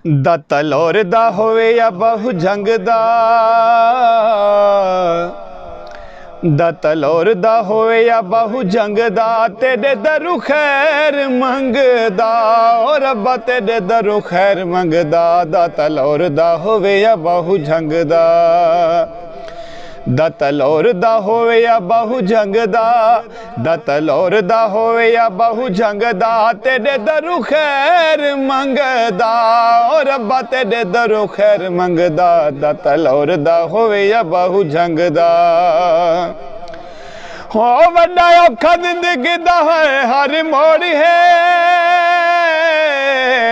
ਦਾਤਾ ਲੋਰ ਦਾ ਹੋਵੇ ਜਾਂ ਬਹੁ ਜੰਗ ਦਾ, ਦਾਤਾ ਲੋਰ ਦਾ ਹੋਵੇ ਜਾਂ ਬਹੁ ਜੰਗ ਦਾ, ਤੇਰੇ ਦਰੂ ਖੈਰ ਮੰਗਦਾ ਓ ਰੱਬਾ, ਤੇਰੇ ਦਰੂ ਖੈਰ ਮੰਗਦਾ। ਦਾਤਾ ਲੋਰ ਦਾ ਹੋਵੇ ਜਾਂ ਬਹੁ ਜੰਗ ਦਾ, ਦਾਤਾ ਲੋਰ ਦਾ ਹੋਵੇ ਜਾਂ ਬਹੁ ਜੰਗ ਦਾ, ਦਾਤਾ ਲੋਰ ਦਾ ਹੋਵੇ ਜਾਂ ਬਹੁ ਜੰਗ ਦਾ, ਤੇਰੇ ਦਰੂ ਖੈਰ ਮੰਗਦਾ ਓ ਰੱਬਾ, ਤੇਰੇ ਦਰੂ ਖੈਰ ਮੰਗਦਾ। ਦਾਤਾ ਲੋਰ ਦਾ ਹੋਵੇ ਜਾਂ ਬਹੁ ਜੰਗ ਦਾ, ਹੋ ਵੱਡਾ ਔਖਾ ਜ਼ਿੰਦਗੀ ਦਾ ਹੈ ਹਰ ਮੋੜ ਹੈ,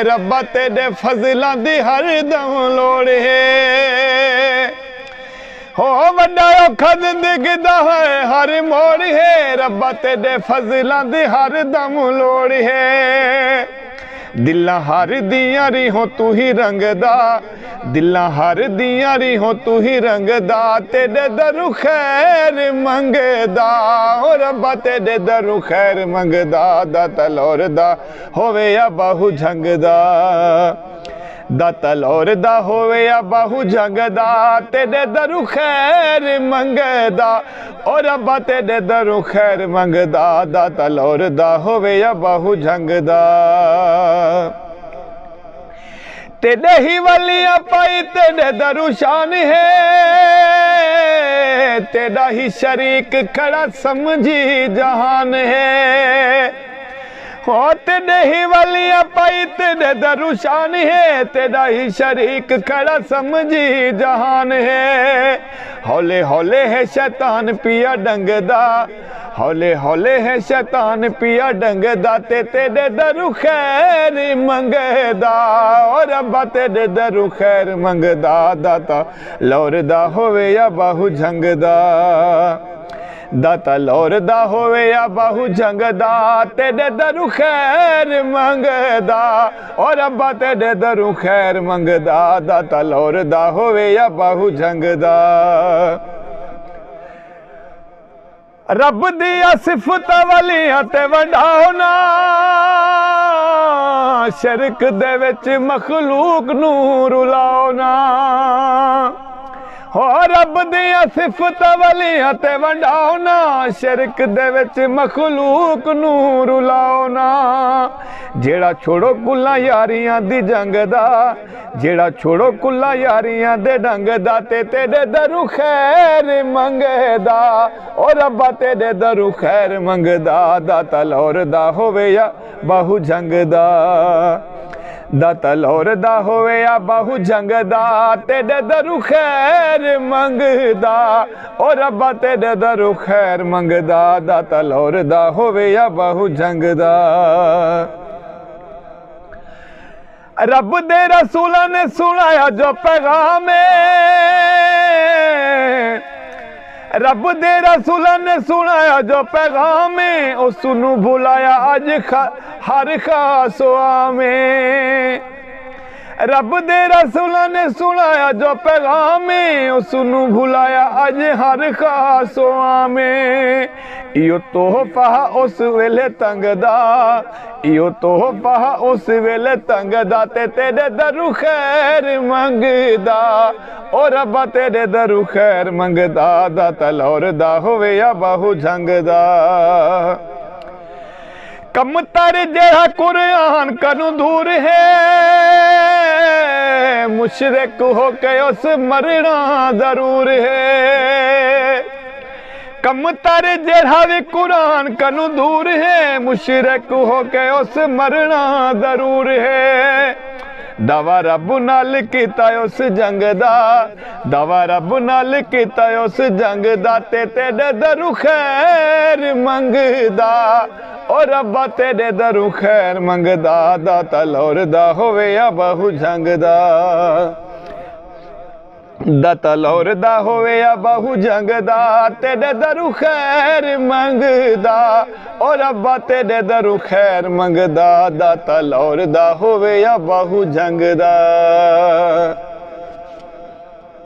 ਰੱਬਾ ਤੇਰੇ ਫਜ਼ਲਾਂ ਦੀ ਹਰ ਦਮ ਲੋੜ ਹੈ। ਹੋ ਵੱਡਾ ਔਖਾ ਜ਼ਿੰਦਗੀ ਦਾ ਹੈ ਹਰ ਮੋੜ ਹੈ, ਰੱਬਾ ਤੇਰੇ ਫਜ਼ਲਾਂ ਦੀ ਹਰ ਦਮ ਲੋੜ ਹੈ। ਦਿਲਾਂ ਹਰ ਦੀਆਂ ਰੀਹੋਂ ਤੂੰ ਹੀ ਰੰਗਦਾ, ਦਿਲਾਂ ਹਰ ਦੀਆਂ ਰੀਹੋਂ ਤੂੰ ਹੀ ਰੰਗਦਾ, ਤੇਰੇ ਦਰੂ ਖੈਰ ਮੰਗਦਾ ਓ ਰੱਬਾ, ਤੇਰੇ ਦਰੂ ਖੈਰ ਮੰਗਦਾ। ਦਾਤਾ ਲੋਰ ਦਾ ਹੋਵੇ ਜਾਂ ਬਹੁ ਜੰਗ ਦਾ, ਦਾਤਾ ਲੋਰ ਦਾ ਹੋਵੇ ਜਾਂ ਬਹੁ ਜੰਗ ਦਾ, ਤੇਰੇ ਦਰੂ ਖੈਰ ਮੰਗਦਾ ਓ ਰੱਬਾ, ਤੇਰੇ ਦਰੂ ਖੈਰ ਮੰਗਦਾ। ਦਾਤਾ ਲੋਰ ਦਾ ਹੋਵੇ ਜਾਂ ਬਹੁ ਜੰਗ ਦਾ, ਤੇਰੇ ਹੀ ਵਲੀਆਂ ਪਾਈ ਤੇਰੇ ਦਰੂ ਸ਼ਾਨ ਹੈ, ਤੇਰਾ ਹੀ ਸ਼ਰੀਕ ਖੜਾ ਸਮਝੀ ਜਹਾਨ ਹੈ। हो तेरे ही वलिया पाई तेरे दरू शान है, तेरा ही शरीक खड़ा समझी जहान है। हौले हौले है शैतान पिया डंगदा, हौले हौले है शैतान पिया डंगदा, ते तेरे दरू खैर मंगदा और रब्बा तेरे दरू खैर मंगदा। दाता लौरदा होवे या बाहू झंगदा, दाता लौरदा होवे या बाहू जंगदा, तेरे दरू खैर मंगदा और रब्बा तेरे दरू खैर मंगदा। दाता लौरदा होवे या बाहू जंगदा, रब दिया सिफत वलियां ते वडाओ ना, शिरक दे विच मखलूक नूं रुलाओ ना। हो रब दिया सिफत वलियां ते वडाओ ना, शिरक दे विच मखलूक नूं रुलाओ ना। जेड़ा छोड़ो कुल्ला यारियां दी जंग दा, जेड़ा छोड़ो कुल्ला यारियां दे ढंग दा, ते तेरे दरू खैर मंगदा ओ रब्बा तेरे दरू खैर मंगदा। दाता लौरदा होवे या बाहू जंगदा, दाता लौरदा होवे या बाहू जंगदा, तेरे दरू खैर मंगदा ओ रब्बा तेरे दरू खैर मंगदा। दाता लौरदा होवे या बाहू जंगदा, रब दे रसूला ने सुनाया जो पैगाम, रब दे रसूला ने सुनाया जो पैगाम, उसनू भुलाया अज हर खास आमे। रब दे रसूला ने सुनाया जो पैगाम, उसनू भुलाया अज हर खास आमे। इयो तोहफा उस वेले तंगदा, इयो तोहफा उस वेले तंगदा, ते तेरे दरू खैर मंगदा ओ रब्बा तेरे दरू खैर मंगदा। दाता लौरदा होवे या बाहू जंगदा, कम तर जेड़ा कुरान कनू दूर है, मुशरिक हो के उस मरना जरूर है। कम तर जेड़ा भी कुरान कनू दूर है, मुशरिक हो के उस मरना जरूर है। दावा रब नाल कीता उस जंग दा, दावा रब नाल कीता उस जंग दा, ते तेरे दरू खैर मंगदा ओ रब्बा तेरे दरू खैर मंगदा। दाता लौरदा होवे या बाहू जंगदा, दाता लौरदा होवे या बाहू जंगदा, तेरे दरू खैर मंगदा ओ रब्बा तेरे दरू खैर मंगदा। दाता लौरदा होवे या बाहू जंगदा।